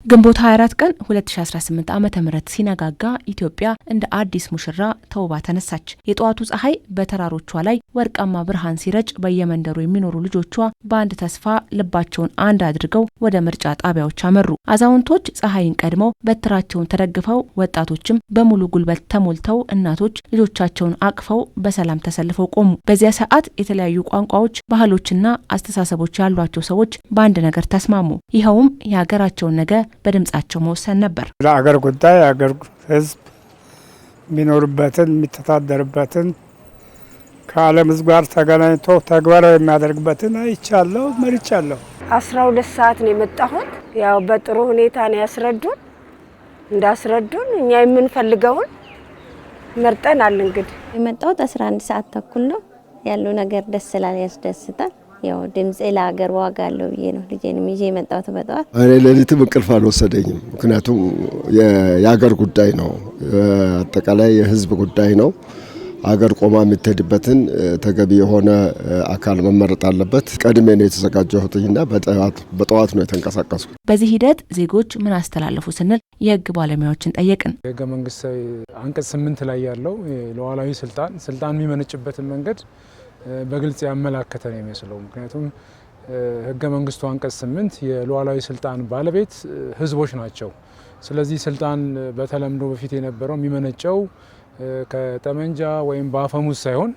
ግንቦት 24 ቀን 2018 ዓመተ ምህረት ሲነጋጋ ኢትዮጵያ እንደ አዲስ ሙሽራ ተውባ ተነሳች። የጧቱ ፀሐይ በተራሮቿ ላይ ወርቃማ ብርሃን ሲረጭ በየመንደሩ የሚኖሩ ልጆቿ በአንድ ተስፋ ልባቸውን አንድ አድርገው ወደ ምርጫ ጣቢያዎች አመሩ። አዛውንቶች ፀሐይን ቀድመው በትራቸውን ተደግፈው፣ ወጣቶችም በሙሉ ጉልበት ተሞልተው፣ እናቶች ልጆቻቸውን አቅፈው በሰላም ተሰልፈው ቆሙ። በዚያ ሰዓት የተለያዩ ቋንቋዎች፣ ባህሎችና አስተሳሰቦች ያሏቸው ሰዎች በአንድ ነገር ተስማሙ። ይኸውም የሀገራቸውን ነገ በድምጻቸው መወሰን ነበር። ለአገር ጉዳይ አገር ህዝብ የሚኖርበትን የሚተዳደርበትን ከዓለም ህዝብ ጋር ተገናኝቶ ተግባራዊ የሚያደርግበትን አይቻለሁ፣ መርጫለሁ። 12 ሰዓት ነው የመጣሁት። ያው በጥሩ ሁኔታ ነው ያስረዱን። እንዳስረዱን እኛ የምንፈልገውን መርጠናል። እንግዲህ የመጣሁት 11 ሰዓት ተኩል ነው። ያለው ነገር ደስ ይላል፣ ያስደስታል። ያው ድምጼ ለሀገር ዋጋ አለው ብዬ ነው ልጄንም ይዤ የመጣሁት። በጠዋት እኔ ሌሊትም እንቅልፍ አልወሰደኝም። ምክንያቱም የሀገር ጉዳይ ነው፣ አጠቃላይ የህዝብ ጉዳይ ነው። ሀገር ቆማ የምትሄድበትን ተገቢ የሆነ አካል መመረጥ አለበት። ቀድሜ ነው የተዘጋጀሁትና በጠዋት ነው የተንቀሳቀስኩት። በዚህ ሂደት ዜጎች ምን አስተላለፉ ስንል የህግ ባለሙያዎችን ጠየቅን። የህገ መንግስታዊ አንቀጽ 8 ላይ ያለው ሉዓላዊ ስልጣን የሚመነጭበትን መንገድ በግልጽ ያመላከተ ነው የሚመስለው። ምክንያቱም ህገ መንግስቱ አንቀጽ 8 የሉዓላዊ ስልጣን ባለቤት ህዝቦች ናቸው። ስለዚህ ስልጣን በተለምዶ በፊት የነበረው የሚመነጨው ከጠመንጃ ወይም በአፈሙዝ ሳይሆን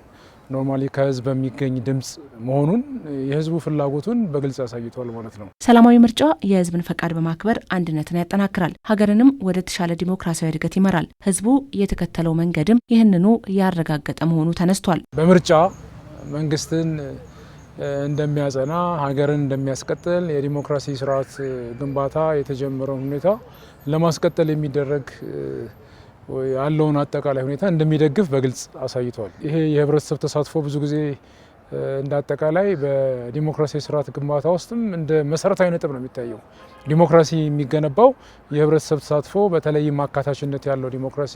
ኖርማሊ ከህዝብ በሚገኝ ድምጽ መሆኑን የህዝቡ ፍላጎቱን በግልጽ አሳይቷል ማለት ነው። ሰላማዊ ምርጫ የህዝብን ፈቃድ በማክበር አንድነትን ያጠናክራል፣ ሀገርንም ወደ ተሻለ ዲሞክራሲያዊ እድገት ይመራል። ህዝቡ የተከተለው መንገድም ይህንኑ ያረጋገጠ መሆኑ ተነስቷል። በምርጫ መንግስትን እንደሚያጸና፣ ሀገርን እንደሚያስቀጥል፣ የዲሞክራሲ ስርዓት ግንባታ የተጀመረውን ሁኔታ ለማስቀጠል የሚደረግ ያለውን አጠቃላይ ሁኔታ እንደሚደግፍ በግልጽ አሳይቷል። ይሄ የህብረተሰብ ተሳትፎ ብዙ ጊዜ እንደ አጠቃላይ በዲሞክራሲ ስርዓት ግንባታ ውስጥም እንደ መሰረታዊ ነጥብ ነው የሚታየው። ዲሞክራሲ የሚገነባው የህብረተሰብ ተሳትፎ በተለይም አካታችነት ያለው ዲሞክራሲ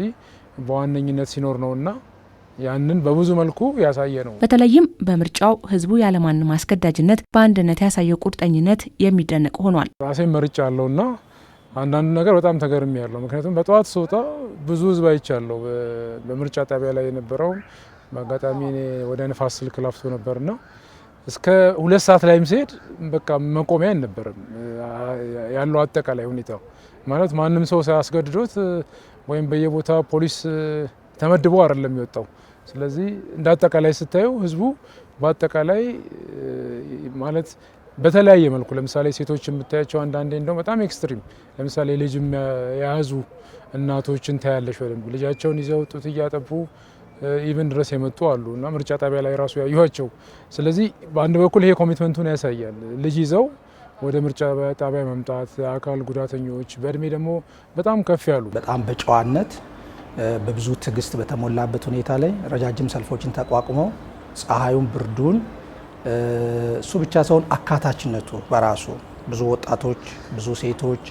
በዋነኝነት ሲኖር ነውና ያንን በብዙ መልኩ ያሳየ ነው። በተለይም በምርጫው ህዝቡ ያለማንም አስገዳጅነት በአንድነት ያሳየው ቁርጠኝነት የሚደነቅ ሆኗል። ራሴን መርጫ ያለውና አንዳንዱ ነገር በጣም ተገርሚ ያለው ምክንያቱም በጠዋት ስወጣ ብዙ ህዝብ አይቻለሁ። በምርጫ ጣቢያ ላይ የነበረው በአጋጣሚ ወደ ንፋስ ስልክ ላፍቶ ነበርና እስከ 2 ሰዓት ላይም ሲሄድ በቃ መቆሚያ አልነበረም ያለው አጠቃላይ ሁኔታው ማለት ማንም ሰው ሳያስገድዶት ወይም በየቦታ ፖሊስ ተመድቦ አይደለም የሚወጣው። ስለዚህ እንደ አጠቃላይ ስታዩ ህዝቡ በአጠቃላይ ማለት በተለያየ መልኩ ለምሳሌ ሴቶች የምታያቸው አንዳንዴ እንደው በጣም ኤክስትሪም ለምሳሌ ልጅ የያዙ እናቶችን ታያለሽ። ወደም ልጃቸውን ይዘው ጡት እያጠቡ ኢቭን ድረስ የመጡ አሉ እና ምርጫ ጣቢያ ላይ ራሱ ያዩዋቸው። ስለዚህ በአንድ በኩል ይሄ ኮሚትመንቱን ያሳያል። ልጅ ይዘው ወደ ምርጫ ጣቢያ መምጣት፣ አካል ጉዳተኞች፣ በእድሜ ደግሞ በጣም ከፍ ያሉ በጣም በጨዋነት በብዙ ትዕግስት በተሞላበት ሁኔታ ላይ ረጃጅም ሰልፎችን ተቋቁመው ፀሐዩን ብርዱን እሱ ብቻ ሳይሆን አካታችነቱ በራሱ ብዙ ወጣቶች፣ ብዙ ሴቶች፣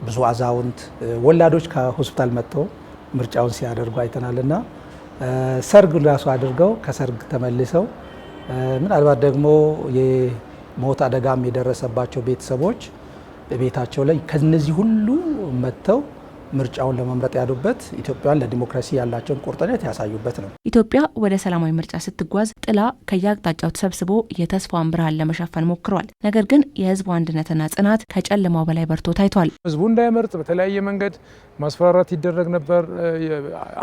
ብዙ አዛውንት፣ ወላዶች ከሆስፒታል መጥተው ምርጫውን ሲያደርጉ አይተናልና ሰርግ ራሱ አድርገው ከሰርግ ተመልሰው ምናልባት ደግሞ የሞት አደጋም የደረሰባቸው ቤተሰቦች ቤታቸው ላይ ከነዚህ ሁሉ መጥተው ምርጫውን ለመምረጥ ያሉበት ኢትዮጵያን ለዲሞክራሲ ያላቸውን ቁርጠኝነት ያሳዩበት ነው። ኢትዮጵያ ወደ ሰላማዊ ምርጫ ስትጓዝ ጥላ ከየአቅጣጫው ተሰብስቦ የተስፋን ብርሃን ለመሸፈን ሞክሯል። ነገር ግን የህዝቡ አንድነትና ጽናት ከጨለማው በላይ በርቶ ታይቷል። ህዝቡ እንዳይመርጥ በተለያየ መንገድ ማስፈራራት ይደረግ ነበር።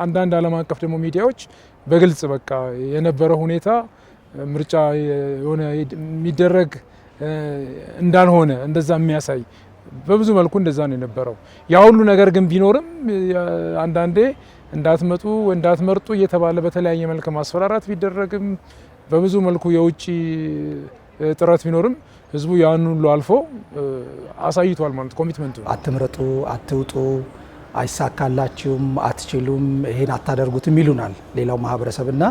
አንዳንድ ዓለም አቀፍ ደግሞ ሚዲያዎች በግልጽ በቃ የነበረው ሁኔታ ምርጫ የሆነ የሚደረግ እንዳልሆነ እንደዛ የሚያሳይ በብዙ መልኩ እንደዛ ነው የነበረው። ያ ሁሉ ነገር ግን ቢኖርም አንዳንዴ እንዳትመጡ እንዳትመርጡ እየተባለ በተለያየ መልኩ ማስፈራራት ቢደረግም በብዙ መልኩ የውጭ ጥረት ቢኖርም ህዝቡ ያን ሁሉ አልፎ አሳይቷል ማለት ኮሚትመንቱ። አትምረጡ፣ አትውጡ፣ አይሳካላችሁም፣ አትችሉም፣ ይሄን አታደርጉትም ይሉናል ሌላው ማህበረሰብና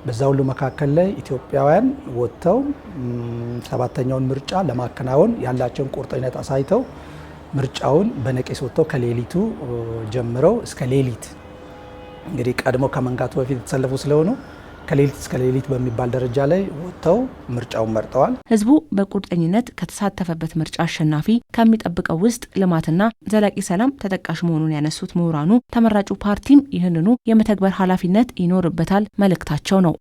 በዛ ሁሉ መካከል ላይ ኢትዮጵያውያን ወጥተው 7ኛውን ምርጫ ለማከናወን ያላቸውን ቁርጠኝነት አሳይተው ምርጫውን በነቂስ ወጥተው ከሌሊቱ ጀምረው እስከ ሌሊት እንግዲህ ቀድሞ ከመንጋቱ በፊት የተሰለፉ ስለሆኑ ከሌሊት እስከ ሌሊት በሚባል ደረጃ ላይ ወጥተው ምርጫውን መርጠዋል። ህዝቡ በቁርጠኝነት ከተሳተፈበት ምርጫ አሸናፊ ከሚጠብቀው ውስጥ ልማትና ዘላቂ ሰላም ተጠቃሽ መሆኑን ያነሱት ምሁራኑ ተመራጩ ፓርቲም ይህንኑ የመተግበር ኃላፊነት ይኖርበታል መልእክታቸው ነው።